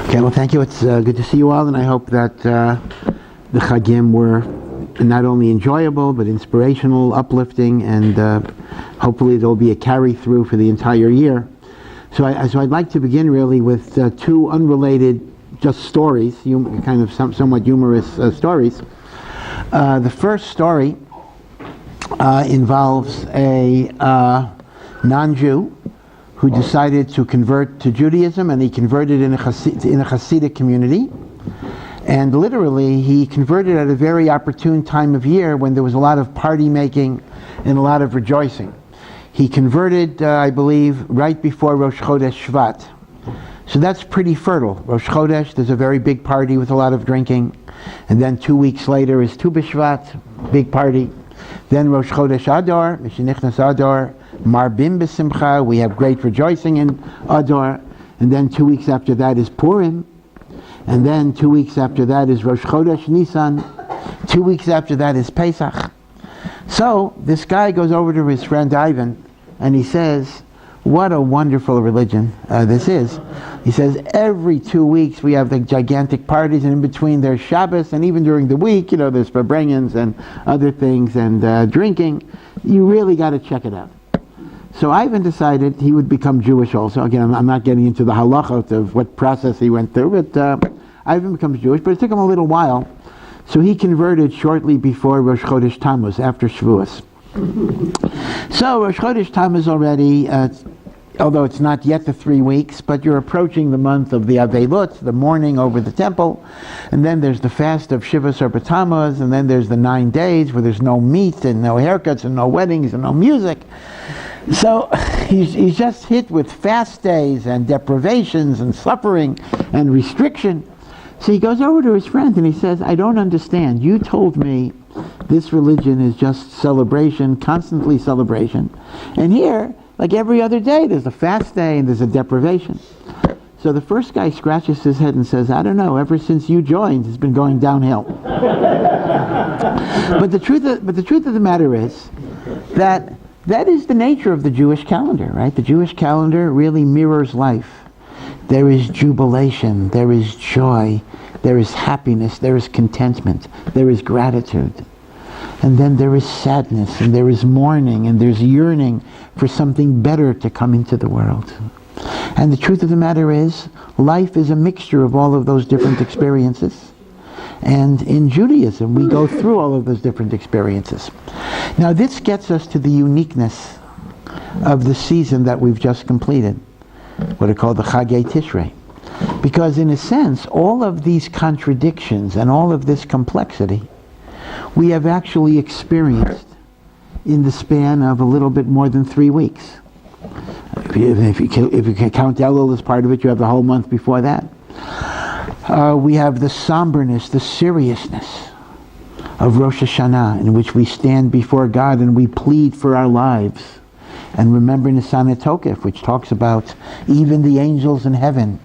Okay, well, thank you. It's good to see you all, and I hope that the Chagim were not only enjoyable, but inspirational, uplifting, and hopefully there'll be a carry-through for the entire year. So I'd like to begin really with two unrelated just stories, kind of somewhat humorous stories. The first story involves a non-Jew who decided to convert to Judaism, and he converted in a Hasidic community. And literally, he converted at a very opportune time of year when there was a lot of party making and a lot of rejoicing. He converted, I believe, right before Rosh Chodesh Shvat. So that's pretty fertile. Rosh Chodesh, there's a very big party with a lot of drinking. And then 2 weeks later is Tu B'Shvat, big party. Then Rosh Chodesh Adar, Mishenichnas Adar, Marbim B'Simcha, we have great rejoicing in Adar. And then 2 weeks after that is Purim. And then 2 weeks after that is Rosh Chodesh Nisan. 2 weeks after that is Pesach. So this guy goes over to his friend Ivan and he says, what a wonderful religion this is. He says, every 2 weeks we have the gigantic parties, and in between there's Shabbos, and even during the week, there's Farbrengens and other things and drinking. You really got to check it out. So Ivan decided he would become Jewish also. Again, I'm not getting into the halachot of what process he went through, but Ivan becomes Jewish, but it took him a little while. So he converted shortly before Rosh Chodesh Tammuz, after Shavuos. So Rosh Chodesh Tammuz already, although it's not yet the 3 weeks, but you're approaching the month of the Avelut, the mourning over the temple, and then there's the fast of Shivas or Tammuz, and then there's the 9 days where there's no meat and no haircuts and no weddings and no music. So he's just hit with fast days and deprivations and suffering and restriction. So he goes over to his friend and he says, I don't understand. You told me this religion is just celebration, constantly celebration. And here, like every other day, there's a fast day and there's a deprivation. So the first guy scratches his head and says, I don't know, ever since you joined, it's been going downhill. But the truth of the matter is that is the nature of the Jewish calendar, right? The Jewish calendar really mirrors life. There is jubilation, there is joy, there is happiness, there is contentment, there is gratitude. And then there is sadness, and there is mourning, and there's yearning for something better to come into the world. And the truth of the matter is, life is a mixture of all of those different experiences. And in Judaism, we go through all of those different experiences. Now this gets us to the uniqueness of the season that we've just completed, what are called the Chagei Tishrei. Because in a sense, all of these contradictions and all of this complexity, we have actually experienced in the span of a little bit more than 3 weeks. If you count Elul as part of it, you have the whole month before that. We have the somberness, the seriousness of Rosh Hashanah, in which we stand before God and we plead for our lives. And remember Nisan Tokef, which talks about even the angels in heaven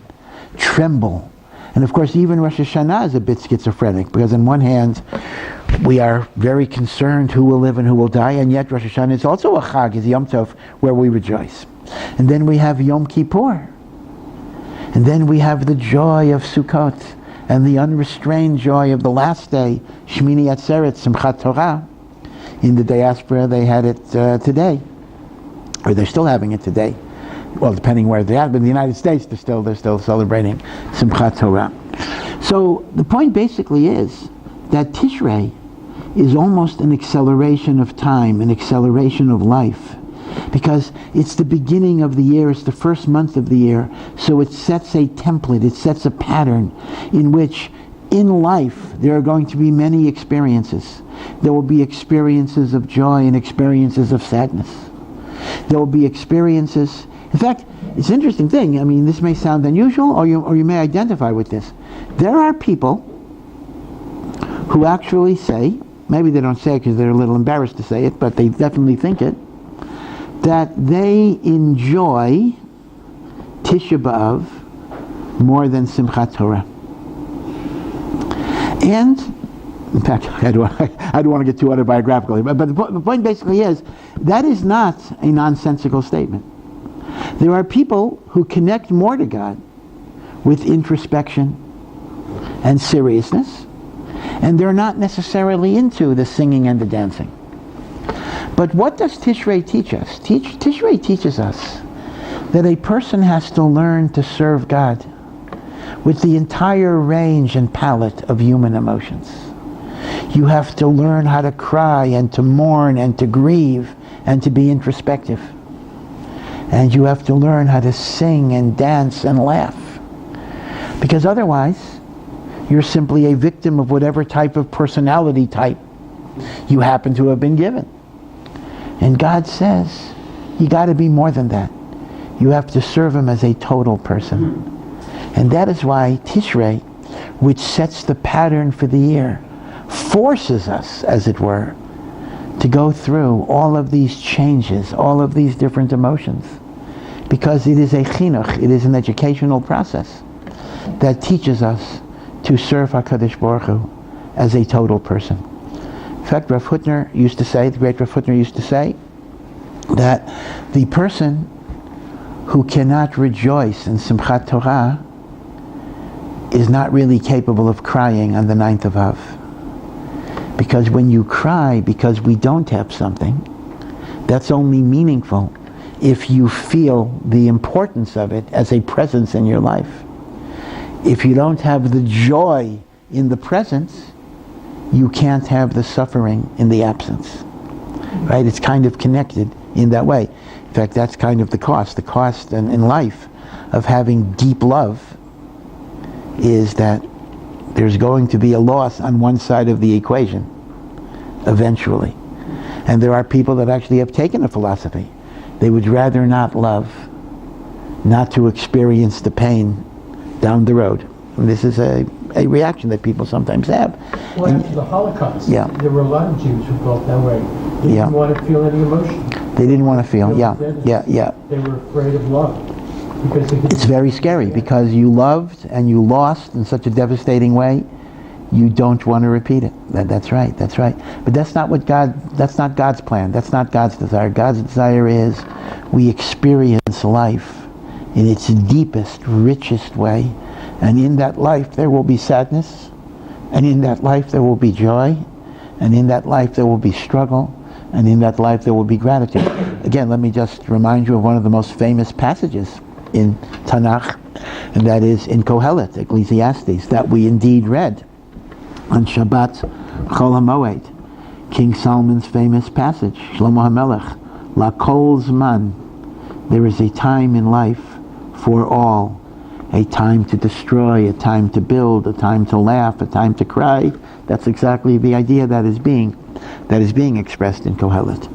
tremble. And of course, even Rosh Hashanah is a bit schizophrenic, because on one hand, we are very concerned who will live and who will die, and yet Rosh Hashanah is also a Chag, is Yom Tov, where we rejoice. And then we have Yom Kippur. And then we have the joy of Sukkot, and the unrestrained joy of the last day, Shmini Atzeret, Simchat Torah. In the diaspora, they had it today, or they're still having it today. Well, depending where they're at, but in the United States, they're still celebrating Simchat Torah. So the point basically is that Tishrei is almost an acceleration of time, an acceleration of life, because it's the beginning of the year, it's the first month of the year, so it sets a template, it sets a pattern in which in life there are going to be many experiences. There will be experiences of joy and experiences of sadness. There will be experiences. In fact, it's an interesting thing. I mean, this may sound unusual, or you may identify with this. There are people who actually say, maybe they don't say it because they're a little embarrassed to say it, but they definitely think it, that they enjoy Tisha B'Av more than Simchat Torah. And, in fact, I don't want to get too autobiographical here, but the point basically is, that is not a nonsensical statement. There are people who connect more to God with introspection and seriousness, and they're not necessarily into the singing and the dancing. But what does Tishrei teach us? Tishrei teaches us that a person has to learn to serve God with the entire range and palette of human emotions. You have to learn how to cry and to mourn and to grieve and to be introspective. And you have to learn how to sing and dance and laugh. Because otherwise, you're simply a victim of whatever type of personality type you happen to have been given. And God says, you got to be more than that. You have to serve Him as a total person. And that is why Tishrei, which sets the pattern for the year, forces us, as it were, to go through all of these changes, all of these different emotions. Because it is a chinuch, it is an educational process that teaches us to serve HaKadosh Baruch Hu as a total person. In fact, Rav Hutner used to say, the great Rav Hutner used to say, that the person who cannot rejoice in Simchat Torah is not really capable of crying on the 9th of Av. Because when you cry because we don't have something, that's only meaningful if you feel the importance of it as a presence in your life. If you don't have the joy in the presence, you can't have the suffering in the absence. Right? It's kind of connected in that way. In fact, that's kind of the cost. The cost in life of having deep love is that there's going to be a loss on one side of the equation, eventually. And there are people that actually have taken a philosophy. They would rather not love, not to experience the pain down the road. And this is a reaction that people sometimes have. Well, after the Holocaust, yeah, there were a lot of Jews who felt that way. They didn't want to feel any emotion. They didn't want to feel, yeah. They were afraid of love. Because it's very scary, because you loved and you lost in such a devastating way, you don't want to repeat it. That's right. But that's not God's plan. That's not God's desire. God's desire is we experience life in its deepest, richest way. And in that life there will be sadness, and in that life there will be joy, and in that life there will be struggle, and in that life there will be gratitude. Again, let me just remind you of one of the most famous passages in Tanakh, and that is in Kohelet, Ecclesiastes, that we indeed read on Shabbat Chol HaMoed. King Solomon's famous passage, Shlomo HaMelech, La Kol Zman, there is a time in life for all, a time to destroy, a time to build, a time to laugh, a time to cry. That's exactly the idea that is being expressed in Kohelet.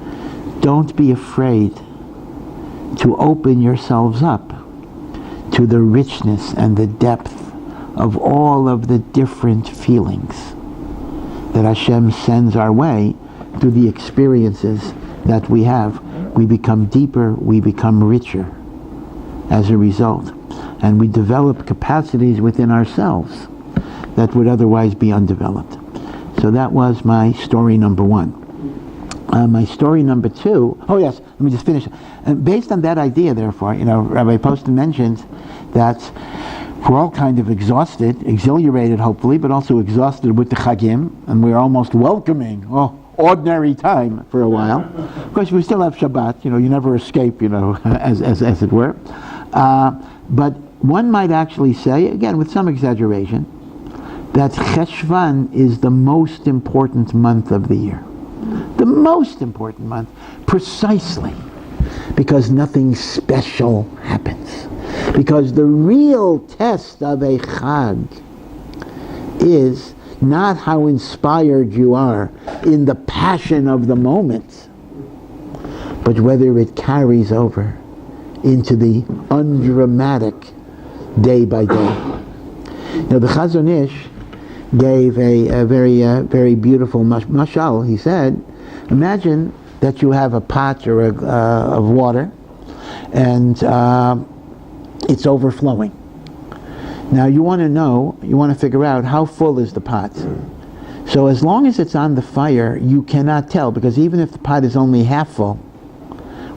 Don't be afraid to open yourselves up to the richness and the depth of all of the different feelings that Hashem sends our way through the experiences that we have. We become deeper, we become richer as a result. And we develop capacities within ourselves that would otherwise be undeveloped. So that was my story number one. My story number two, oh yes, let me just finish. Based on that idea, therefore, Rabbi Poston mentioned that we're all kind of exhausted, exhilarated hopefully, but also exhausted with the Chagim, and we're almost welcoming ordinary time for a while. Of course, we still have Shabbat, you never escape, as it were. But one might actually say, again with some exaggeration, that Cheshvan is the most important month of the year. The most important month, precisely because nothing special happens. Because the real test of a Chag is not how inspired you are in the passion of the moment, but whether it carries over into the undramatic day by day. Now the Chazon Ish gave a very beautiful mashal. He said, imagine that you have a pot of water, and it's overflowing. Now you want to figure out how full is the pot. So as long as it's on the fire, you cannot tell, because even if the pot is only half full,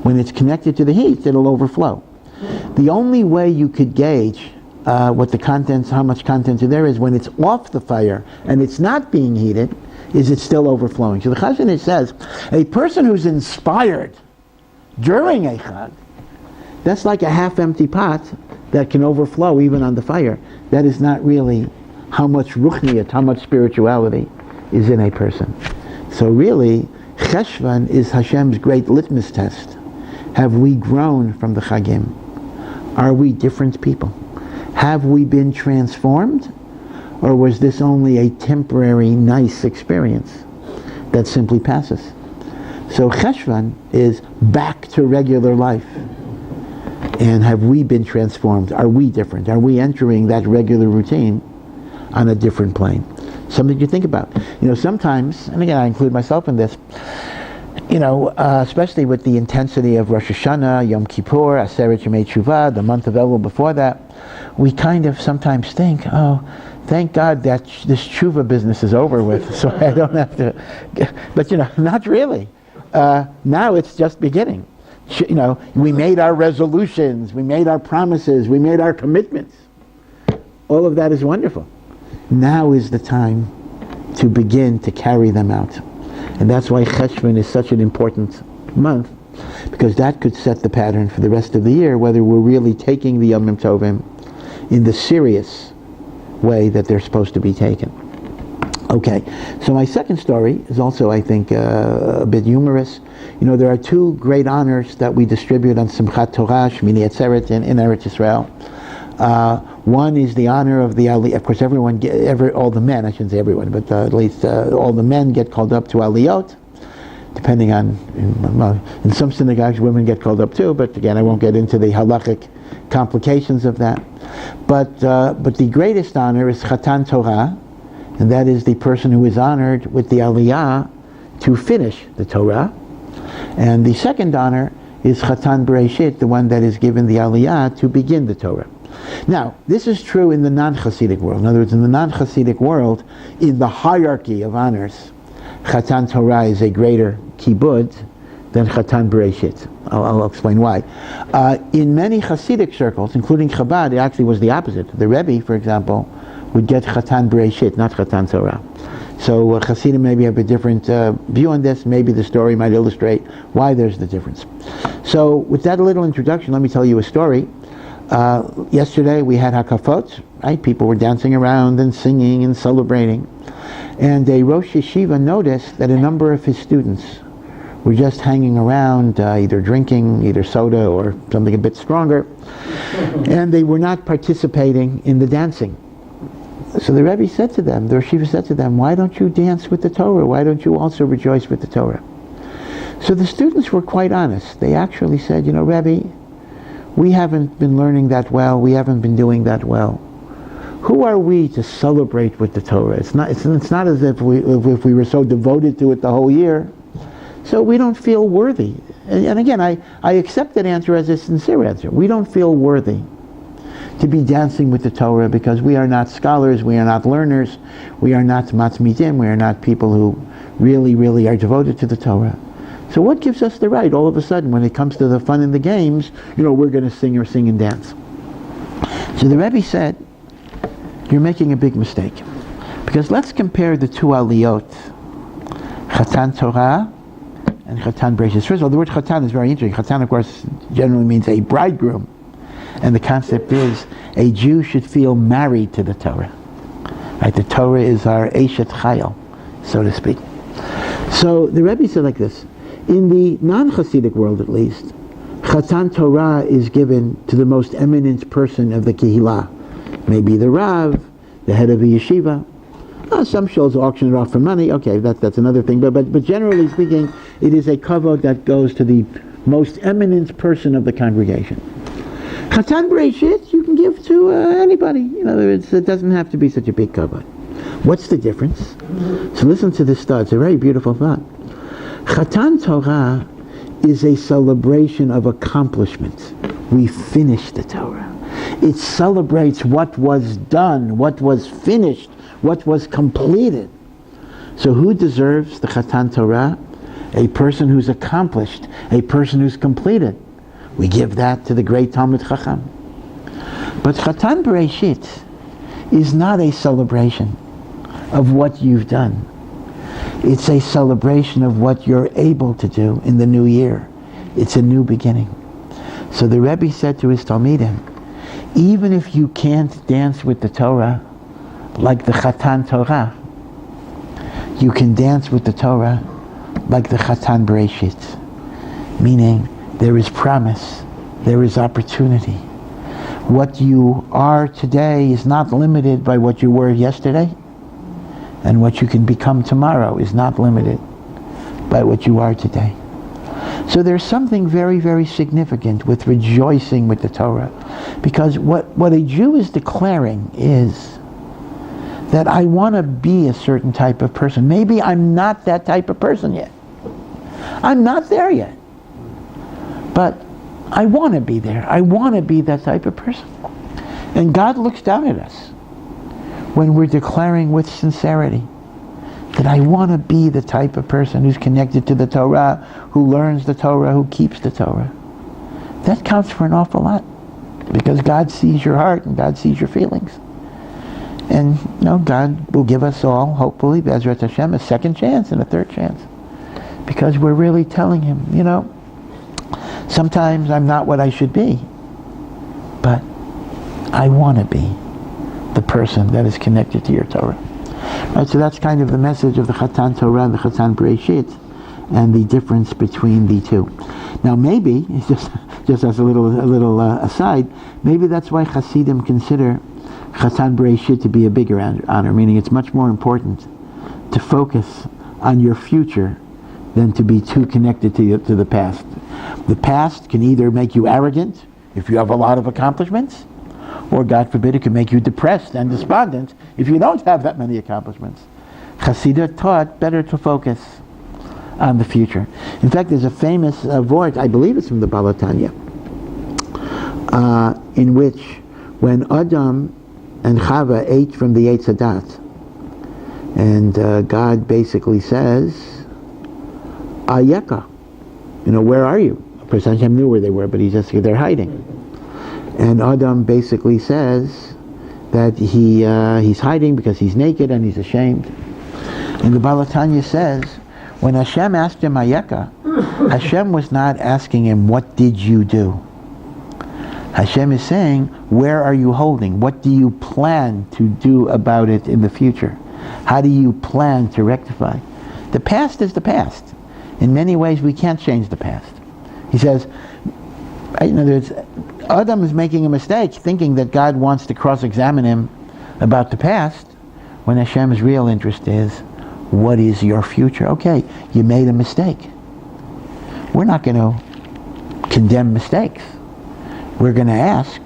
when it's connected to the heat, it'll overflow. The only way you could gauge what the contents, how much contents there is when it's off the fire and it's not being heated, is it still overflowing? So the Chazon says, a person who's inspired during a Chag, that's like a half-empty pot that can overflow even on the fire. That is not really how much ruchniyat, how much spirituality is in a person. So really, Cheshvan is Hashem's great litmus test. Have we grown from the Chagim? Are we different people? Have we been transformed? Or was this only a temporary, nice experience that simply passes? So Cheshvan is back to regular life. And have we been transformed? Are we different? Are we entering that regular routine on a different plane? Something to think about. Sometimes, and again I include myself in this, especially with the intensity of Rosh Hashanah, Yom Kippur, Aseret Yemei Teshuvah, the month of Elul before that, we kind of sometimes think, oh, thank God that this Teshuvah business is over with, so I don't have to, but not really. Now it's just beginning. We made our resolutions, we made our promises, we made our commitments. All of that is wonderful. Now is the time to begin to carry them out. And that's why Cheshvan is such an important month, because that could set the pattern for the rest of the year, whether we're really taking the Yom Tovim in the serious way that they're supposed to be taken. Okay, so my second story is also, I think, a bit humorous. There are two great honors that we distribute on Simchat Torah, Shmini Atzeret, in Eretz Yisrael. One is the honor of the Aliyah. Of course, all the men, I shouldn't say everyone, but at least all the men get called up to Aliyot, depending on, in some synagogues women get called up too, but again, I won't get into the halachic complications of that. But the greatest honor is Chatan Torah, and that is the person who is honored with the Aliyah to finish the Torah. And the second honor is Chatan Bereshit, the one that is given the Aliyah to begin the Torah. Now, this is true in the non-Hasidic world. In other words, in the non-Hasidic world, in the hierarchy of honors, Chatan Torah is a greater kibud than Chatan Bereshit. I'll explain why. In many Hasidic circles, including Chabad, it actually was the opposite. The Rebbe, for example, would get Chatan Bereshit, not Chatan Torah. So Hasidim maybe have a different view on this. Maybe the story might illustrate why there's the difference. So with that little introduction, let me tell you a story. Yesterday we had Hakafot, right? People were dancing around and singing and celebrating. And a Rosh Yeshiva noticed that a number of his students were just hanging around, either drinking, either soda or something a bit stronger, and they were not participating in the dancing. So the Rebbe said to them, the Rosh Yeshiva said to them, why don't you dance with the Torah? Why don't you also rejoice with the Torah? So the students were quite honest. They actually said, Rebbe, we haven't been learning that well. We haven't been doing that well. Who are we to celebrate with the Torah? It's not as if we were so devoted to it the whole year. So we don't feel worthy. And again, I accept that answer as a sincere answer. We don't feel worthy to be dancing with the Torah because we are not scholars, we are not learners, we are not matzmidim, we are not people who really, really are devoted to the Torah. So what gives us the right all of a sudden when it comes to the fun and the games, we're going to sing and dance? So the Rebbe said, you're making a big mistake. Because let's compare the two aliyot, Chatan Torah and Chatan Bereshit. First of all, the word Chatan is very interesting. Chatan, of course, generally means a bridegroom. And the concept is a Jew should feel married to the Torah. Right? The Torah is our Eshet Chayil, so to speak. So the Rebbe said like this, in the non-Hasidic world at least, Chatan Torah is given to the most eminent person of the Kehillah. Maybe the Rav, the head of a yeshiva. Some shows auction it off for money. Okay, that's another thing. But generally speaking, it is a kavod that goes to the most eminent person of the congregation. Chatan Bereshit you can give to anybody. In other words, it doesn't have to be such a big kavod. What's the difference? So listen to this thought. It's a very beautiful thought. Chatan Torah is a celebration of accomplishment. We finished the Torah. It celebrates what was done, what was finished, what was completed. So who deserves the Chatan Torah? A person who's accomplished, a person who's completed. We give that to the great Talmid Chacham. But Chatan Bereshit is not a celebration of what you've done. It's a celebration of what you're able to do in the new year. It's a new beginning. So the Rebbe said to his Talmidim, even if you can't dance with the Torah like the Chatan Torah, you can dance with the Torah like the Chatan Bereshit. Meaning, there is promise, there is opportunity. What you are today is not limited by what you were yesterday, and what you can become tomorrow is not limited by what you are today. So there's something very, very significant with rejoicing with the Torah, because what a Jew is declaring is that I want to be a certain type of person. Maybe I'm not that type of person yet. I'm not there yet. But I want to be there. I want to be that type of person. And God looks down at us when we're declaring with sincerity that I want to be the type of person who's connected to the Torah, who learns the Torah, who keeps the Torah. That counts for an awful lot, because God sees your heart and God sees your feelings. And God will give us all, hopefully, Bezrat Hashem, a second chance and a third chance, because we're really telling Him, sometimes I'm not what I should be, but I want to be the person that is connected to your Torah. Right, so that's kind of the message of the Chatan Torah and the Chatan Bereshit, and the difference between the two. Now, maybe just as a little aside, maybe that's why Hasidim consider Chatan Bereshit to be a bigger honor, meaning it's much more important to focus on your future than to be too connected to the past. The past can either make you arrogant if you have a lot of accomplishments, or God forbid, it can make you depressed and despondent if you don't have that many accomplishments. Chassidut taught better to focus on the future. In fact, there's a famous vort, I believe it's from the Baal HaTanya, in which when Adam and Chava ate from the Eitz Hadat, and God basically says, Ayeka, where are you? Of course, Hashem knew where they were, but they're hiding. And Adam basically says that he's hiding because he's naked and he's ashamed. And the Baal HaTanya says, when Hashem asked him Ayeka, Hashem was not asking him, what did you do? Hashem is saying, where are you holding? What do you plan to do about it in the future? How do you plan to rectify? The past is the past. In many ways, we can't change the past. He says, in other words, Adam is making a mistake thinking that God wants to cross-examine him about the past, when Hashem's real interest is, what is your future? Okay, you made a mistake. We're not going to condemn mistakes. We're going to ask,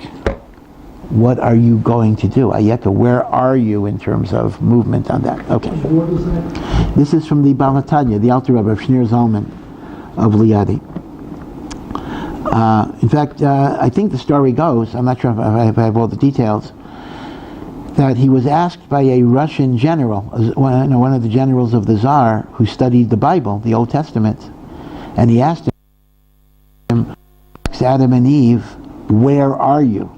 what are you going to do? Ayeka, where are you in terms of movement on that? Okay. What is that? This is from the Baal HaTanya, the Alter Rebbe of Shneur Zalman of Liadi. In fact, I think the story goes, I'm not sure if I have all the details, that he was asked by a Russian general, one of the generals of the Tsar, who studied the Bible, the Old Testament, and he asked him, Adam and Eve, where are you?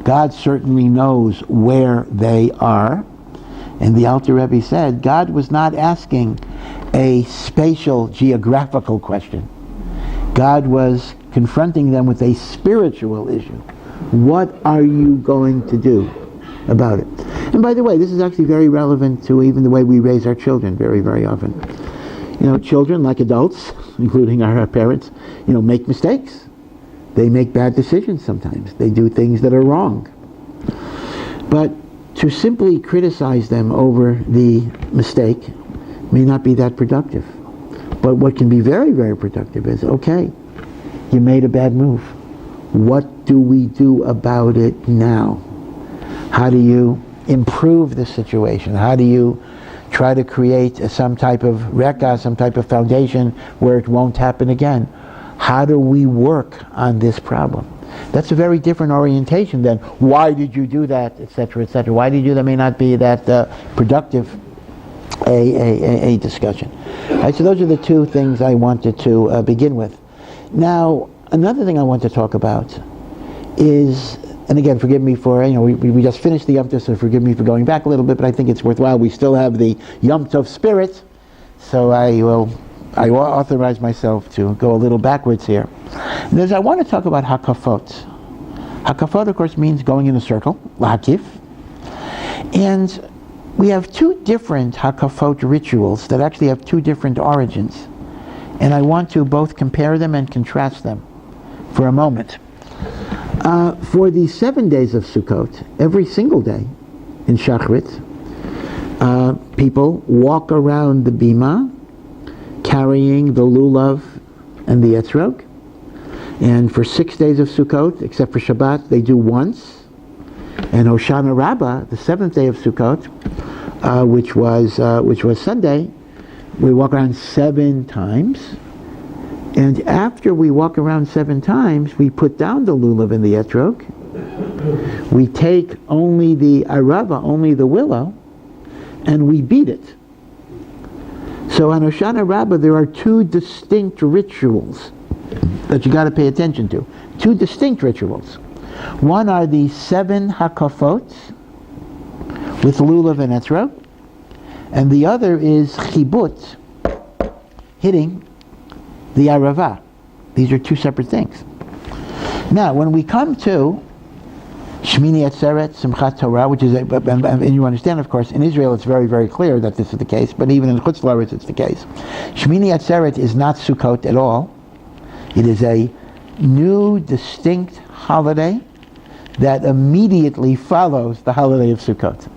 God certainly knows where they are. And the Alter Rebbe said, God was not asking a spatial, geographical question. God was confronting them with a spiritual issue. What are you going to do about it? And by the way, this is actually very relevant to even the way we raise our children very, very often. Children, like adults, including our parents, make mistakes. They make bad decisions sometimes. They do things that are wrong. But to simply criticize them over the mistake may not be that productive. But what can be very, very productive is, okay, you made a bad move. What do we do about it now? How do you improve the situation? How do you try to create some type of rekah, some type of foundation where it won't happen again? How do we work on this problem? That's a very different orientation than, why did you do that, etc., etc. Why did you do that may not be that productive a discussion. Right, so those are the two things I wanted to begin with. Now, another thing I want to talk about is and again, forgive me for, we just finished the Yom Tov, so forgive me for going back a little bit, but I think it's worthwhile. We still have the Yom Tov spirit, so I authorize myself to go a little backwards here. And as I want to talk about Hakafot. Hakafot, of course, means going in a circle, Lahakif. And we have two different Hakafot rituals that actually have two different origins. And I want to both compare them and contrast them for a moment. For the 7 days of Sukkot, every single day in Shachrit, people walk around the bima carrying the lulav and the etrog. And for 6 days of Sukkot, except for Shabbat, they do once. And Hoshana Rabbah, the 7th day of Sukkot, which was Sunday, we walk around 7 times. And after we walk around 7 times, we put down the lulav and the etrog. We take only the arava, only the willow, and we beat it. So on Hoshana Rabbah, there are 2 distinct rituals that you got to pay attention to. 2 distinct rituals. One are the 7 hakafot with lulav and etrog, and the other is chibut, hitting the arava. These are 2 separate things. Now, when we come to Shmini Atzeret, Simchat Torah, which is, and you understand, of course, in Israel it's very, very clear that this is the case, but even in Chutz La'aretz it's the case. Shmini Atzeret is not Sukkot at all. It is a new, distinct holiday that immediately follows the holiday of Sukkot.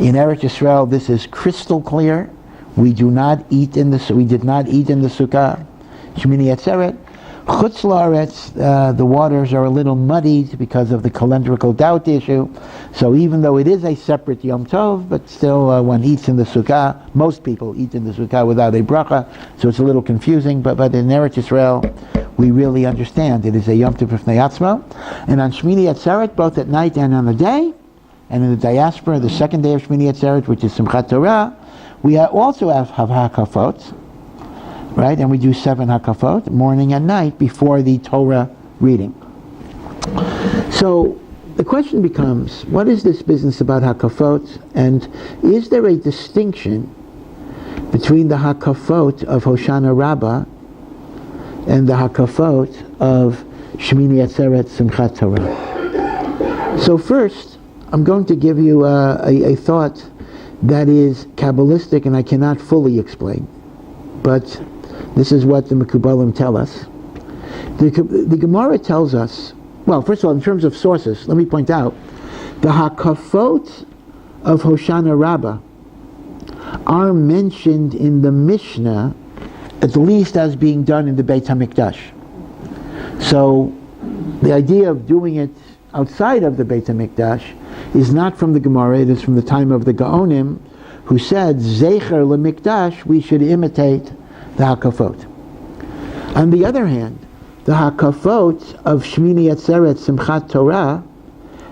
In Eretz Yisrael, this is crystal clear. We did not eat in the Sukkah. Shmini Atzeret. Chutz La'aretz, the waters are a little muddied because of the calendrical doubt issue. So even though it is a separate Yom Tov, but still one eats in the Sukkah. Most people eat in the Sukkah without a bracha, so it's a little confusing. But in Eretz Yisrael, we really understand it is a Yom Tov B'fnei Atzmo. And on Shmini Atzeret, both at night and on the day, and in the diaspora, the 2nd day of Shmini Atzeret, which is Simchat Torah, we also have Hakafot, right? And we do 7 Hakafot, morning and night, before the Torah reading. So the question becomes, what is this business about Hakafot? And is there a distinction between the Hakafot of Hoshana Rabbah and the Hakafot of Shmini Atzeret Simchat Torah? So first, I'm going to give you a thought that is Kabbalistic and I cannot fully explain. But this is what the Mekubalim tell us. The Gemara tells us, well, first of all, in terms of sources, let me point out, the Hakafot of Hoshana Rabbah are mentioned in the Mishnah, at least as being done in the Beit HaMikdash. So the idea of doing it outside of the Beit HaMikdash is not from the Gemara, it is from the time of the Gaonim, who said, Zecher LeMikdash, we should imitate the Hakafot. On the other hand, the Hakafot of Shmini Atzeret Simchat Torah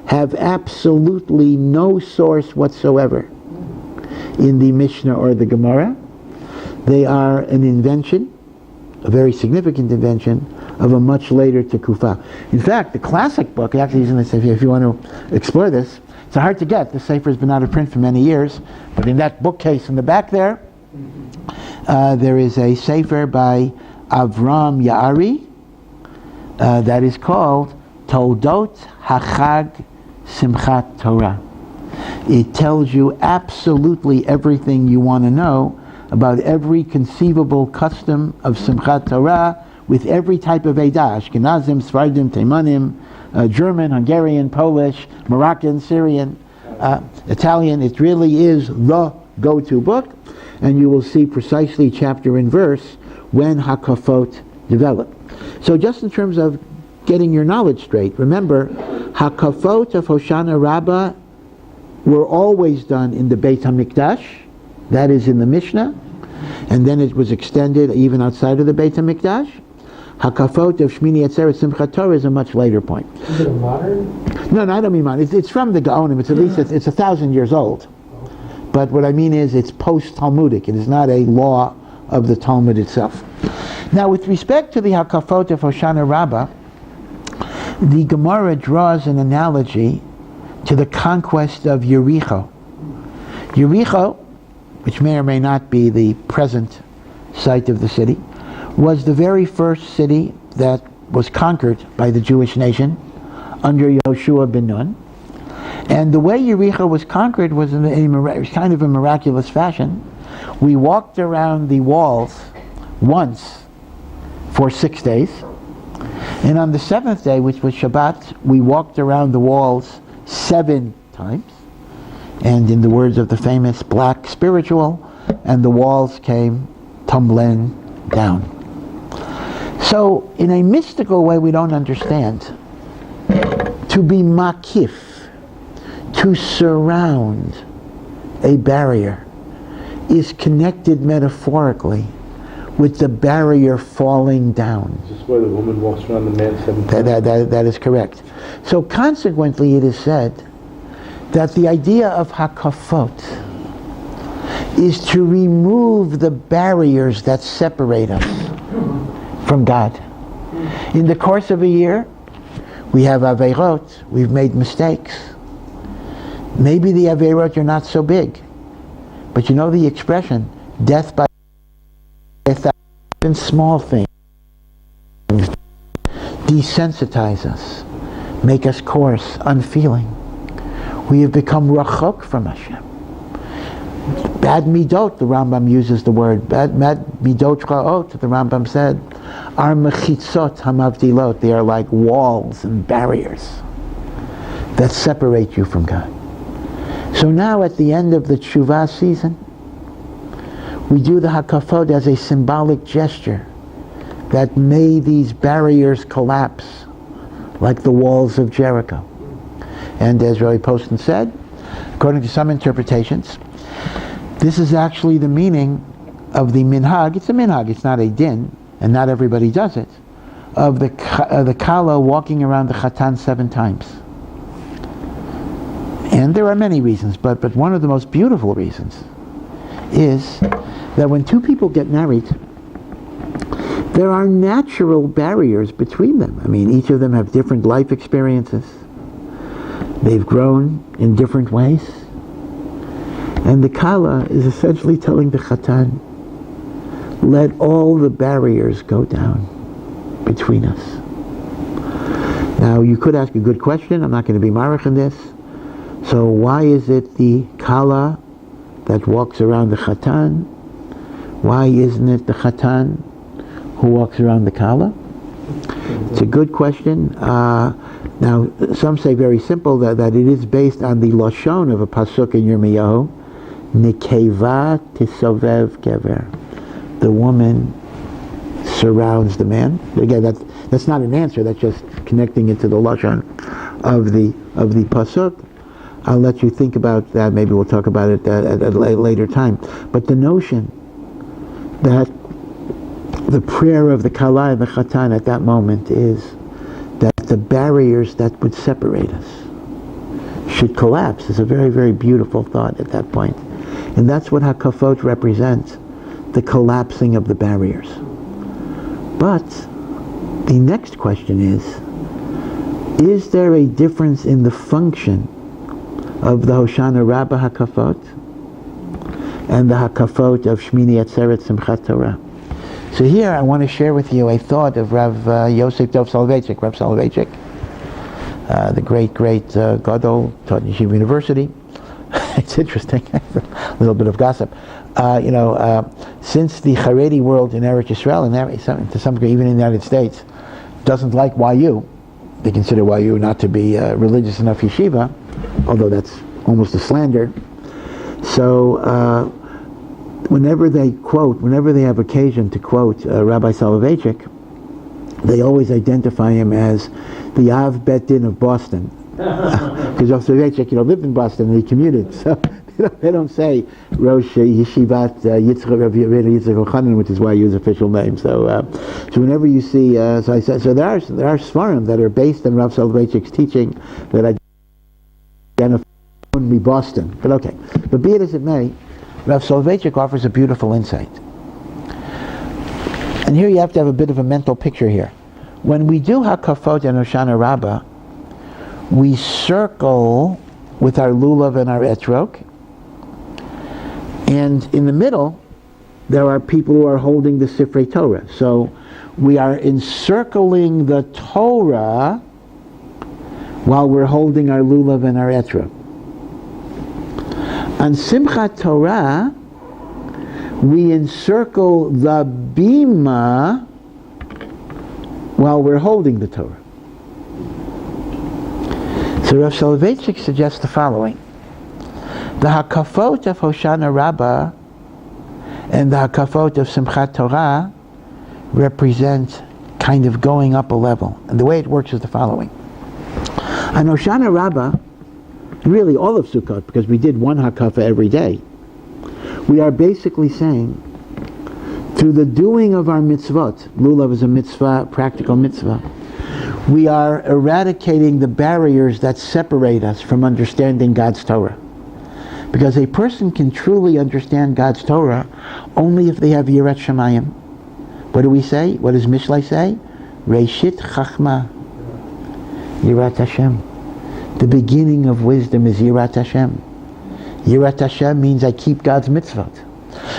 have absolutely no source whatsoever in the Mishnah or the Gemara. They are an invention, a very significant invention, of a much later Tekufah. In fact, the classic book, actually, if you want to explore this, it's hard to get. The Sefer has been out of print for many years, but in that bookcase in the back there, there is a Sefer by Avram Ya'ari that is called Toldot HaChag Simchat Torah. It tells you absolutely everything you want to know about every conceivable custom of Simchat Torah with every type of Eidah, Ashkenazim, Sfardim, Teimanim, German, Hungarian, Polish, Moroccan, Syrian, Italian. It really is the go-to book, and you will see precisely chapter and verse when Hakafot develop. So just in terms of getting your knowledge straight, remember, Hakafot of Hoshana Rabbah were always done in the Beit HaMikdash, that is in the Mishnah, and then it was extended even outside of the Beit HaMikdash. Hakafot of Shmini Atzeret Simchat Torah is a much later point. Is it modern? No, I don't mean modern. It's from the Gaonim. It's at least it's 1,000 years old. But what I mean is it's post-Talmudic. It is not a law of the Talmud itself. Now, with respect to the Hakafot of Hoshana Rabbah, The Gemara draws an analogy to the conquest of Yericho. Yericho, which may or may not be the present site of the city, was the very first city that was conquered by the Jewish nation under Yehoshua ben Nun. And the way Yericho was conquered was in kind of a miraculous fashion. We walked around the walls once for 6 days. And on the seventh day, which was Shabbat, we walked around the walls 7 times. And in the words of the famous black spiritual, and the walls came tumbling down. So, in a mystical way we don't understand, to be makif, to surround a barrier, is connected metaphorically with the barrier falling down. Is this why the woman walks around the man 7 times? That is correct. So consequently it is said that the idea of hakafot is to remove the barriers that separate us from God. In the course of a year, we have aveirot, we've made mistakes. Maybe the aveirot are not so big, but you know the expression, death by 1,000 small things desensitize us, make us coarse, unfeeling. We have become rachok from Hashem. Bad midot, the Rambam uses the word, bad midot ra'ot, the Rambam said, are mechitzot hamavdilot, they are like walls and barriers that separate you from God. So now at the end of the tshuva season, we do the hakafot as a symbolic gesture that may these barriers collapse like the walls of Jericho. And as Rabbi Poston said, according to some interpretations, this is actually the meaning of the minhag. It's a minhag, it's not a din, and not everybody does it, of the kala walking around the chatan 7 times. And there are many reasons, but one of the most beautiful reasons is that when 2 people get married, there are natural barriers between them. I mean, each of them have different life experiences. They've grown in different ways. And the kala is essentially telling the chatan, let all the barriers go down between us. Now, you could ask a good question. I'm not going to be marich in this. So why is it the kala that walks around the chatan? Why isn't it the chatan who walks around the kala? It's a good question. Now, some say very simple that it is based on the lashon of a pasuk in Yirmiyahu, Nikeva tisovev kever. The woman surrounds the man. Again, that's not an answer. That's just connecting it to the lashon of the pasuk. I'll let you think about that. Maybe we'll talk about it at a later time. But the notion that the prayer of the kala and the chatan at that moment is that the barriers that would separate us should collapse is a very, very beautiful thought at that point. And that's what hakafot represents, the collapsing of the barriers. But the next question is there a difference in the function of the Hoshana Rabbah hakafot and the hakafot of Shmini Atzeret Simchat Torah? So here I want to share with you a thought of Rav Yosef Dov Soloveitchik, Rav Soloveitchik, the great Gadol, taught in Yeshiva University. It's interesting, a little bit of gossip. Since the Haredi world in Eretz Yisrael, and to some degree even in the United States, doesn't like YU, they consider YU not to be religious enough yeshiva, although that's almost a slander. So whenever they have occasion to quote Rabbi Soloveitchik, they always identify him as the Av Bet Din of Boston. Because Rav Soloveitchik, lived in Boston and he commuted, so they don't say Rosh Yeshivat Yitzchak Breitowitz, which is YU's official name. So whenever you see, there are svarim that are based on Rav Soloveitchik's teaching that identify only Boston. But okay, but be it as it may, Rav Soloveitchik offers a beautiful insight. And here you have to have a bit of a mental picture here. when we do Hakafot and Hoshana Rabbah, we circle with our lulav and our etrog, and in the middle there are people who are holding the Sifrei Torah. So we are encircling the Torah while we're holding our lulav and our etrog. On Simchat Torah, we encircle the bima while we're holding the Torah. So Rav Soloveitchik suggests the following. The Hakafot of Hoshana Rabbah and the Hakafot of Simchat Torah represent kind of going up a level. And the way it works is the following. On Hoshana Rabbah, really all of Sukkot, because we did one Hakafa every day, we are basically saying, through the doing of our mitzvot, lulav is a mitzvah, practical mitzvah, we are eradicating the barriers that separate us from understanding God's Torah. Because a person can truly understand God's Torah only if they have Yirat Shamayim. What do we say? What does Mishlei say? Reishit Chachma, Yirat Hashem. The beginning of wisdom is Yirat Hashem. Yirat Hashem means I keep God's mitzvot.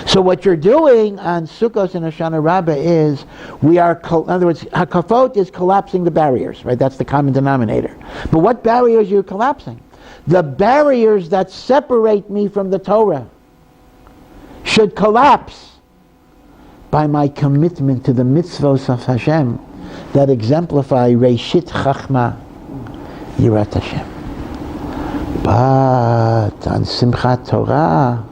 So what you're doing on Sukkot and Hoshana Rabbah is, in other words, Hakafot is collapsing the barriers, right? That's the common denominator. But what barriers are you collapsing? The barriers that separate me from the Torah should collapse by my commitment to the mitzvos of Hashem that exemplify Reishit Chachma, Yirat Hashem. But on Simchat Torah,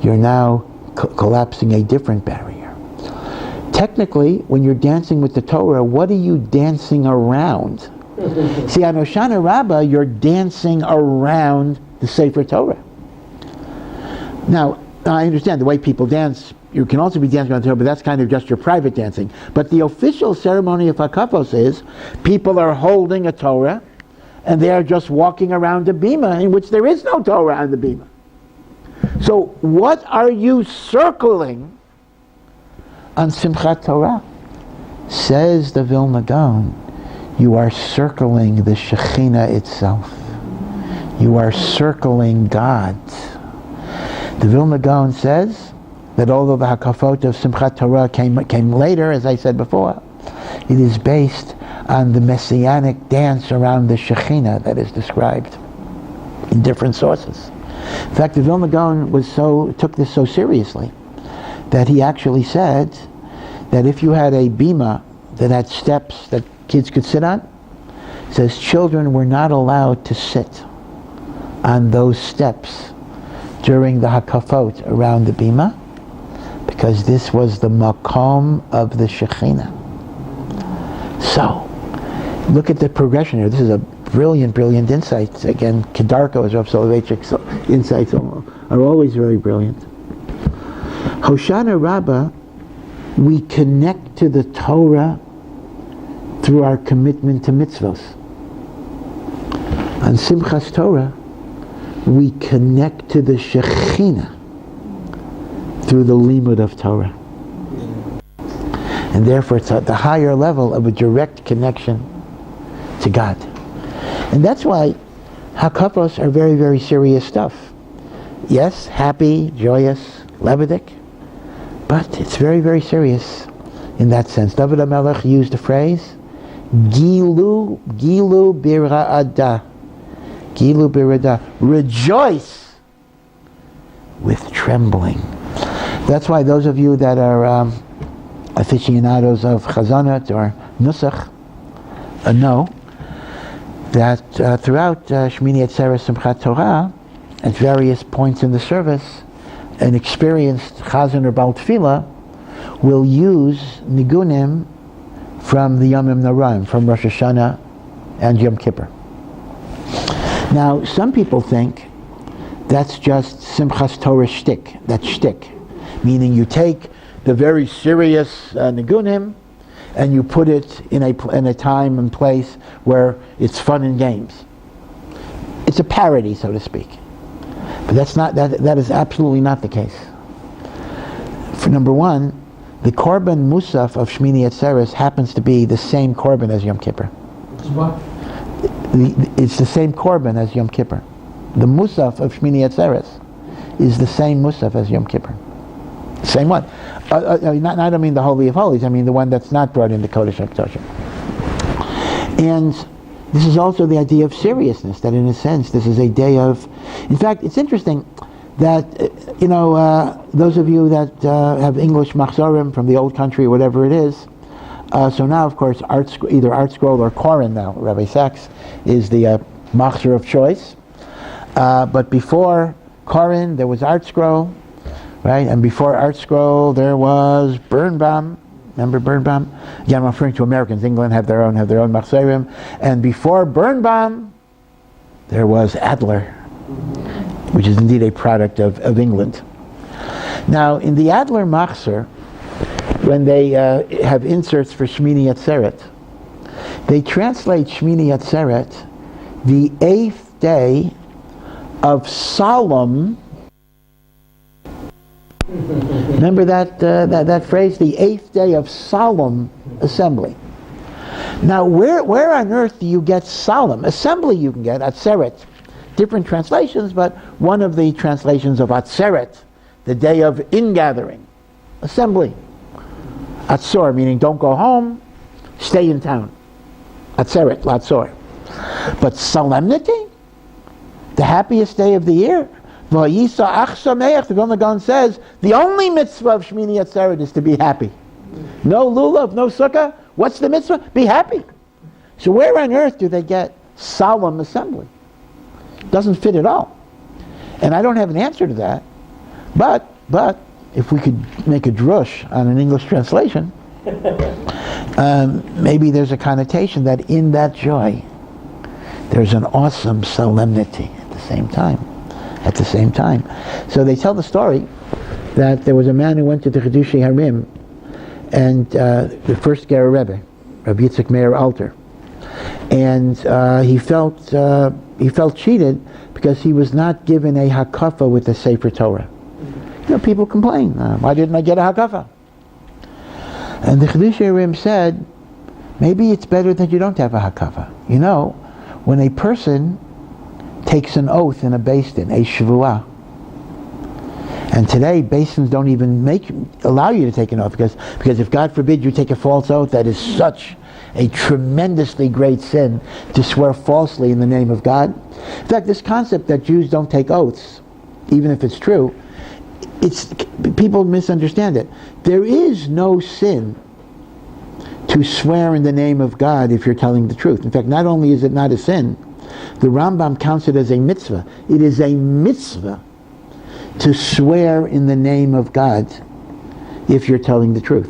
you're now collapsing a different barrier. Technically, when you're dancing with the Torah, what are you dancing around? See, on Hoshana Rabbah, you're dancing around the Sefer Torah. Now, I understand the way people dance, you can also be dancing around the Torah, but that's kind of just your private dancing. But the official ceremony of Hakafos is, people are holding a Torah, and they are just walking around a bima in which there is no Torah on the bima. So what are you circling on Simchat Torah? Says the Vilna Gaon, you are circling the Shekhinah itself. You are circling God. The Vilna Gaon says that although the Hakafot of Simchat Torah came later, as I said before, it is based on the messianic dance around the Shekhinah that is described in different sources. In fact, the Vilna Gaon took this so seriously that he actually said that if you had a bima that had steps that kids could sit on, it says children were not allowed to sit on those steps during the Hakafot around the bima, because this was the makom of the Shekhinah. So, look at the progression here. This is a brilliant insight. Again, Kedarko, as Rav Soloveitchik's insights are always very brilliant. Hoshana Rabbah, we connect to the Torah through our commitment to mitzvos. On Simchas Torah, we connect to the Shekhinah through the limud of Torah. And therefore it's at the higher level of a direct connection to God. And that's why Hakafos are very, very serious stuff. Yes, happy, joyous, lebedik, but it's very, very serious in that sense. David HaMelech used the phrase, Gilu bira'ada. Gilu bira'ada. Rejoice with trembling. That's why those of you that are aficionados of Chazanot or Nusach know that throughout Shmini Atzeres Simchat Torah, at various points in the service, an experienced Chazan or Baal Tefillah will use nigunim from the Yomim Noraim, from Rosh Hashanah and Yom Kippur. Now, some people think that's just Simchas Torah shtick, that's shtick, meaning you take the very serious nigunim and you put it in a time and place where it's fun and games. It's a parody, so to speak. But that is absolutely not the case. For number one, the Korban Musaf of Shmini Atzeres happens to be the same Korban as Yom Kippur. It's what? It's the same Korban as Yom Kippur. The Musaf of Shmini Atzeres is the same Musaf as Yom Kippur. Same one. I don't mean the Holy of Holies, I mean the one that's not brought into Kodesh HaKadoshim. And this is also the idea of seriousness, that in a sense this is a day of... In fact, it's interesting that, those of you that have English machzorim from the old country or whatever it is, so now of course either Art Scroll or Koren now, Rabbi Sachs, is the machzor of choice. But before Koren there was Art Scroll, right? And before Art Scroll there was Birnbaum. Remember Birnbaum? Again, I'm referring to Americans. England have their own machzorim. And before Birnbaum there was Adler, which is indeed a product of England. Now, in the Adler Machzor, when they have inserts for Shmini Atzeret, they translate Shmini Atzeret, the 8th day of solemn. Remember that phrase, the 8th day of solemn assembly. Now, where on earth do you get solemn? Assembly you can get, Atzeret. Different translations, but one of the translations of Atzeret, the day of ingathering, assembly. Atzor, meaning don't go home, stay in town. Atzeret, Latzor. But solemnity, the happiest day of the year. V'yisa ach sameach, the Vilna Gaon says, the only mitzvah of Shmini Atzeret is to be happy. No lulav, no sukkah. What's the mitzvah? Be happy. So where on earth do they get solemn assembly? Doesn't fit at all. And I don't have an answer to that. But if we could make a drush on an English translation, maybe there's a connotation that in that joy there's an awesome solemnity at the same time. So they tell the story that there was a man who went to the Chidushei Harim, and the first Ger Rebbe, Rabbi Yitzchak Meir Alter, and he felt cheated because he was not given a hakafa with the Sefer Torah. People complain, why didn't I get a hakafa? And the Chidushei Harim said, maybe it's better that you don't have a hakafa. When a person takes an oath in a Beis Din, a shvuah, and today Beis Dins don't even allow you to take an oath because if God forbid you take a false oath, that is such a tremendously great sin to swear falsely in the name of God. In fact, this concept that Jews don't take oaths, even if it's true, people misunderstand it. There is no sin to swear in the name of God if you're telling the truth. In fact, not only is it not a sin, the Rambam counts it as a mitzvah. It is a mitzvah to swear in the name of God if you're telling the truth.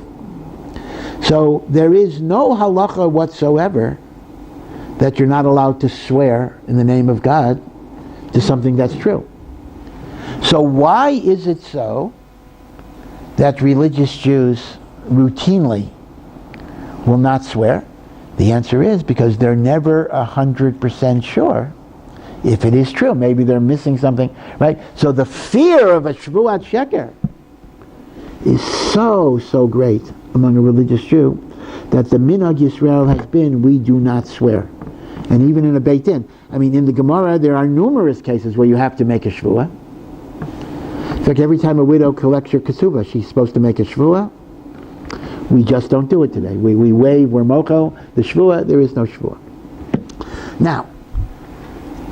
So there is no halacha whatsoever that you're not allowed to swear in the name of God to something that's true. So why is it so that religious Jews routinely will not swear? The answer is because they're never 100% sure if it is true. Maybe they're missing something, right? So the fear of a Shvuat Sheker is so great among a religious Jew that the Minhag Yisrael has been, we do not swear. And even in a Beit Din, in the Gemara there are numerous cases where you have to make a Shvuah. In fact, every time a widow collects her ketubah, she's supposed to make a Shvuah. We just don't do it today. We waive, we're mocho, the Shvuah, there is no Shvuah. Now,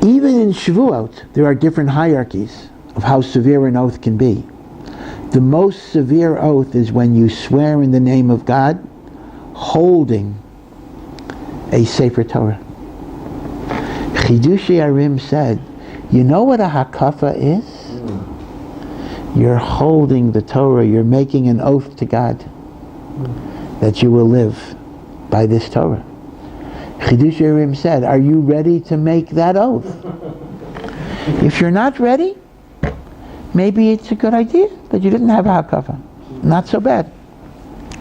even in Shvuot, there are different hierarchies of how severe an oath can be. The most severe oath is when you swear in the name of God, holding a Sefer Torah. Chidushei Harim said, you know what a hakafa is? You're holding the Torah, you're making an oath to God that you will live by this Torah. Chidushei Harim said, are you ready to make that oath? If you're not ready, maybe it's a good idea that you didn't have a hakafa. Not so bad.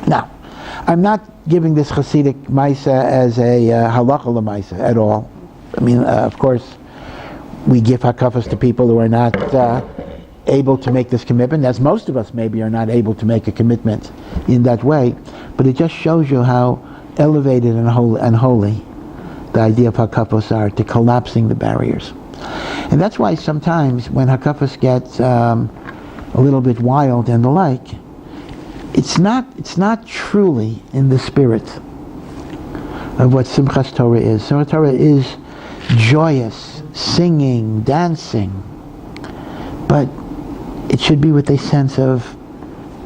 Now, I'm not giving this Hasidic Maisa as a halacha l'maisa at all. Of course, we give hakafas to people who are not able to make this commitment, as most of us maybe are not able to make a commitment in that way, but it just shows you how elevated and holy the idea of hakafos are, to collapsing the barriers. And that's why sometimes when hakafos gets a little bit wild and the like, it's not truly in the spirit of what Simchas Torah is. Simchas Torah is joyous, singing, dancing, but it should be with a sense of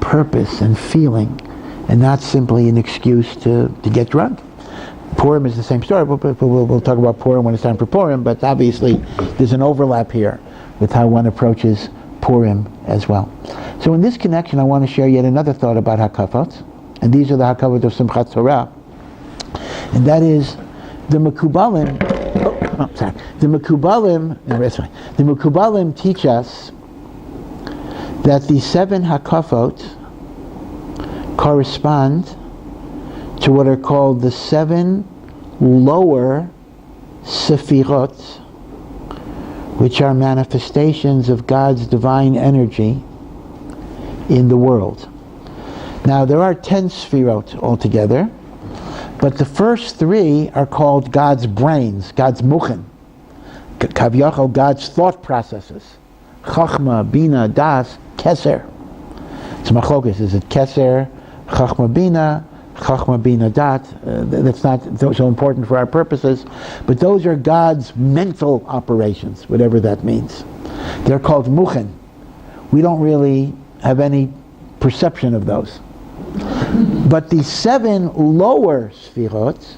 purpose and feeling, and not simply an excuse to get drunk. Purim is the same story. We'll talk about Purim when it's time for Purim, but obviously there's an overlap here with how one approaches Purim as well. So in this connection, I want to share yet another thought about hakafot, and these are the hakafot of Simchat Torah, and that is the Mekubalim. The Mekubalim teach us that the 7 hakafot correspond to what are called the 7 lower sefirot, which are manifestations of God's divine energy in the world. Now there are 10 sefirot altogether, but the first 3 are called God's brains, God's muchen, Kavyachal, God's thought processes. Chachma, Bina, Das, Keser. It's machlokas. Is it Keser, Chachma, Bina, Dat? That's not so important for our purposes, but those are God's mental operations, whatever that means. They're called muchen. We don't really have any perception of those. But the 7 lower sfirot